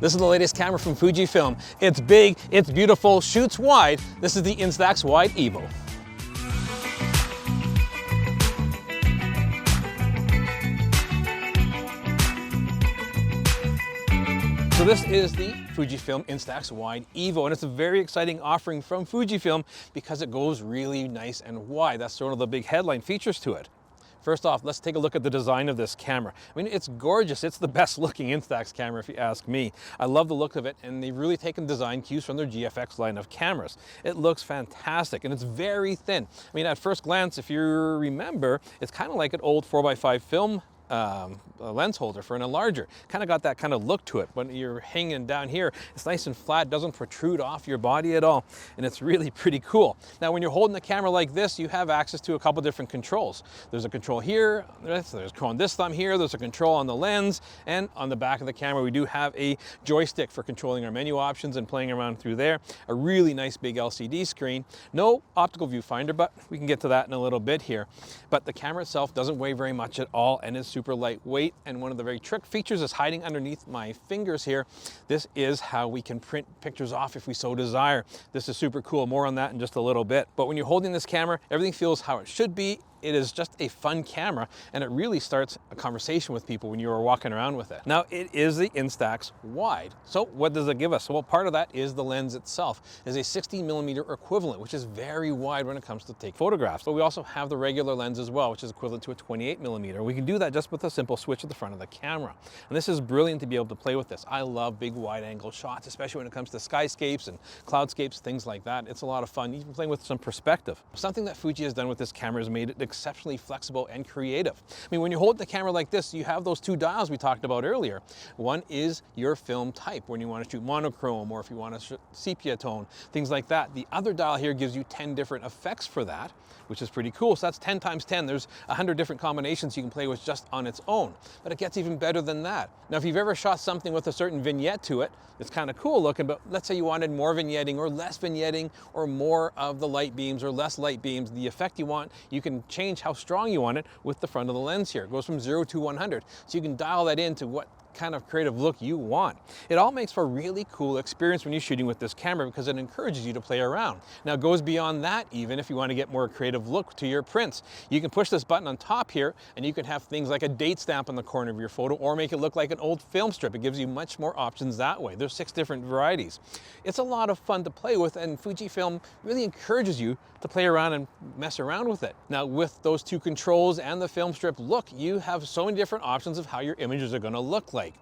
This is the latest camera from Fujifilm. It's big, it's beautiful, shoots wide. This is the Instax Wide Evo. So this is the Fujifilm Instax Wide Evo, and it's a very exciting offering from Fujifilm because it goes really nice and wide. That's one of the big headline features to it. First off, let's take a look at the design of this camera. I mean, it's gorgeous. It's the best looking Instax camera if you ask me. I love the look of it, and they've really taken design cues from their GFX line of cameras. It looks fantastic, and it's very thin. I mean, at first glance, if you remember, it's kind of like an old 4x5 film lens holder for an enlarger. Kind of got that kind of look to it. When you're hanging down here, it's nice and flat, doesn't protrude off your body at all, and it's really pretty cool. Now, when you're holding the camera like this, you have access to a couple different controls. There's a control here, there's a control on this thumb here, there's a control on the lens, and on the back of the camera, we do have a joystick for controlling our menu options and playing around through there. A really nice big LCD screen. No optical viewfinder, but we can get to that in a little bit here. But the camera itself doesn't weigh very much at all and is super lightweight, and one of the very trick features is hiding underneath my fingers here. This is how we can print pictures off if we so desire. This is super cool. More on that in just a little bit. But when you're holding this camera, everything feels how it should be. It is just a fun camera, and it really starts a conversation with people when you are walking around with it. Now, it is the Instax Wide. So what does it give us? Well, part of that is the lens itself. It is a 60mm equivalent, which is very wide when it comes to take photographs. But we also have the regular lens as well, which is equivalent to a 28mm. We can do that just with a simple switch at the front of the camera. And this is brilliant to be able to play with this. I love big wide angle shots, especially when it comes to skyscapes and cloudscapes, things like that. It's a lot of fun, even playing with some perspective. Something that Fuji has done with this camera is made it exceptionally flexible and creative. I mean, when you hold the camera like this, you have those two dials we talked about earlier. One is your film type, when you want to shoot monochrome, or if you want to shoot sepia tone, things like that. The other dial here gives you 10 different effects for that, which is pretty cool. So that's 10 times 10. There's 100 different combinations you can play with just on its own. But it gets even better than that. Now, if you've ever shot something with a certain vignette to it, it's kind of cool looking, but let's say you wanted more vignetting or less vignetting, or more of the light beams or less light beams, the effect you want, you can change how strong you want it with the front of the lens here. It goes from 0 to 100. So you can dial that into what kind of creative look you want. It all makes for a really cool experience when you're shooting with this camera because it encourages you to play around. Now, it goes beyond that even if you want to get more creative look to your prints. You can push this button on top here and you can have things like a date stamp on the corner of your photo, or make it look like an old film strip. It gives you much more options that way. There's 6 different varieties. It's a lot of fun to play with, and Fujifilm really encourages you to play around and mess around with it. Now, with those 2 controls and the film strip look, you have so many different options of how your images are going to look like.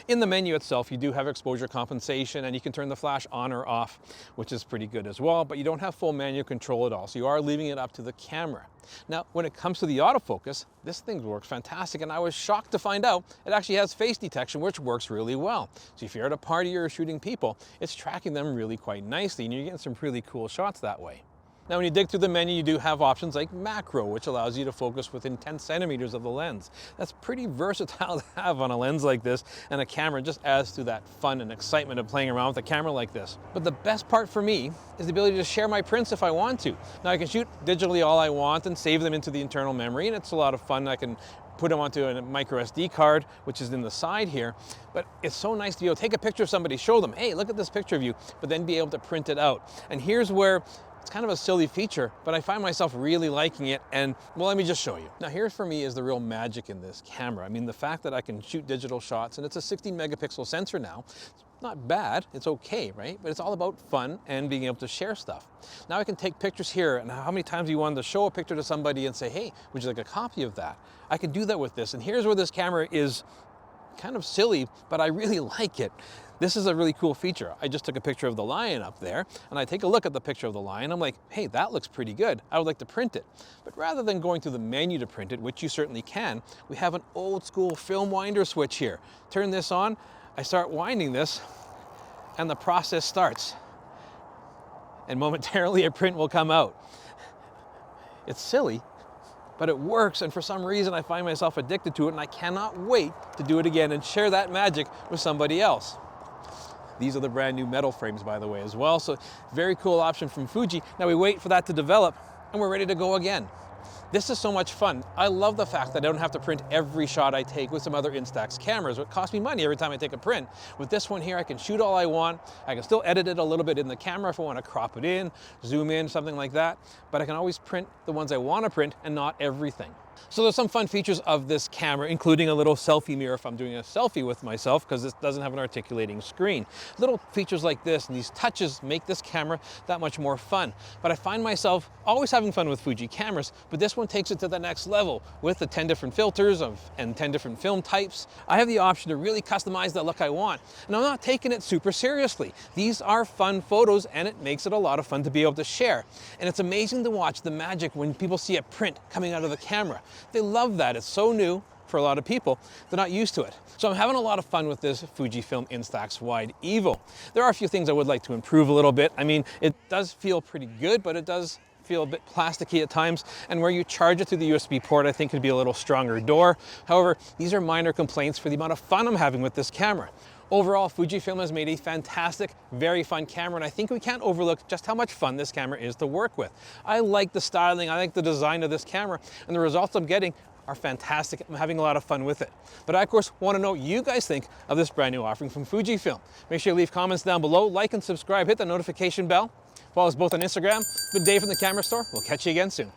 In the menu itself, you do have exposure compensation, and you can turn the flash on or off, which is pretty good as well, but you don't have full manual control at all, so you are leaving it up to the camera. Now, when it comes to the autofocus, this thing works fantastic, and I was shocked to find out it actually has face detection, which works really well. So if you're at a party or shooting people, it's tracking them really quite nicely, and you're getting some really cool shots that way. Now, when you dig through the menu, you do have options like macro, which allows you to focus within 10 centimeters of the lens. That's pretty versatile to have on a lens like this, and a camera just adds to that fun and excitement of playing around with a camera like this. But the best part for me is the ability to share my prints if I want to. Now, I can shoot digitally all I want and save them into the internal memory, and it's a lot of fun. I can put them onto a micro SD card, which is in the side here. But it's so nice to be able to take a picture of somebody, show them, hey, look at this picture of you, but then be able to print it out. And here's where it's kind of a silly feature, but I find myself really liking it, and well, let me just show you. Now, here for me is the real magic in this camera. I mean, the fact that I can shoot digital shots, and it's a 16 megapixel sensor now. It's not bad, it's okay, right? But it's all about fun and being able to share stuff. Now I can take pictures here, and how many times you wanted to show a picture to somebody and say, hey, would you like a copy of that? I can do that with this, and here's where this camera is kind of silly, but I really like it. This is a really cool feature. I just took a picture of the lion up there, and I take a look at the picture of the lion. I'm like, hey, that looks pretty good. I would like to print it. But rather than going through the menu to print it, which you certainly can, we have an old school film winder switch here. Turn this on, I start winding this, and the process starts. And momentarily a print will come out. It's silly, but it works, and for some reason I find myself addicted to it, and I cannot wait to do it again and share that magic with somebody else. These are the brand new metal frames, by the way, as well, so very cool option from Fuji. Now we wait for that to develop, and we're ready to go again. This is so much fun. I love the fact that I don't have to print every shot I take with some other Instax cameras. It costs me money every time I take a print. With this one here, I can shoot all I want. I can still edit it a little bit in the camera if I want to crop it in, zoom in, something like that. But I can always print the ones I want to print and not everything. So there's some fun features of this camera, including a little selfie mirror if I'm doing a selfie with myself, because this doesn't have an articulating screen. Little features like this and these touches make this camera that much more fun. But I find myself always having fun with Fuji cameras, but this one takes it to the next level with the 10 different filters and 10 different film types. I have the option to really customize the look I want, and I'm not taking it super seriously. These are fun photos, and it makes it a lot of fun to be able to share. And it's amazing to watch the magic when people see a print coming out of the camera. They love that. It's so new for a lot of people. They're not used to it. So I'm having a lot of fun with this Fujifilm Instax Wide Evo. There are a few things I would like to improve a little bit. I mean, it does feel pretty good, but it does feel a bit plasticky at times, and where you charge it through the USB port, I think could be a little stronger door. However, these are minor complaints for the amount of fun I'm having with this camera. Overall, Fujifilm has made a fantastic, very fun camera, and I think we can't overlook just how much fun this camera is to work with. I like the styling, I like the design of this camera, and the results I'm getting are fantastic. I'm having a lot of fun with it. But I, of course, want to know what you guys think of this brand new offering from Fujifilm. Make sure you leave comments down below, like and subscribe, hit the notification bell. Follow us both on Instagram. Good day from the camera store. We'll catch you again soon.